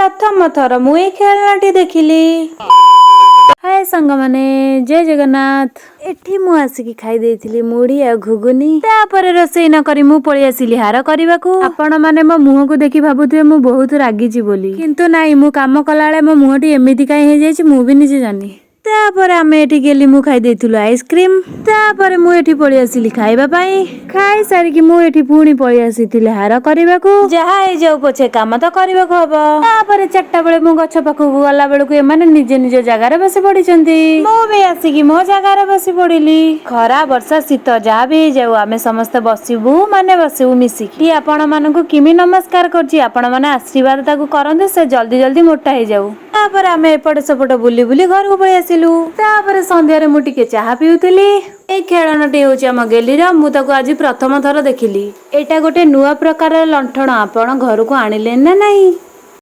प्रथम थर मु ए खेलनाटी देखिली। हाय सांग माने जय जगन्नाथ। एठी मु आसिकी खाई देइथिली मुढ़ी आ घुगुनी। तापर रोसई न करी मु पळी आसिली हार करबाकू। आपण माने मो मुह को देखि भाबुथिबे मु बहुत रागिची बोली, किंतु नाई मु काम कलाळे मो मुहटी एमिति काई हे जायछि मु भी निजे जानी। तापर आमे एठी गेली मु खाई देइथिलु आइसक्रीम। तापर मु एठी पळी आसिली खाइबा पई। खाई सारी कि मु एठी पुणी पळी आसिथिले हार करबाकू। जहा हे जाऊ पछे काम त करबाकू हबो। तापर 4टा बेले मु गछ पाखु गला बेलकु एमाने निजे निजे जागा रे बसी पडिचंती। मु भी आसिकी मो जागा रे बसी पडिली। खरा वर्षा शीत जहा भी जाऊ आमे समस्त बसिबु माने बसिबु मिसिकी। आपण मानकु किमि नमस्कार करछि, आपण माने आशीर्वाद ताकू करंदे से जल्दी जल्दी मोटा हे जाऊ। तापर आमे एपटे सेपटे बुली बुली घर को पळी आसिलु। तापर संध्या रे मु टिके चाहा पिउतिली। ए खेळनाटी होछि हम गेलीर मु ताकू आज प्रथम थर देखिली। एटा गोटे नुवा प्रकार लंठण आपण घर को आनिले ना नाही।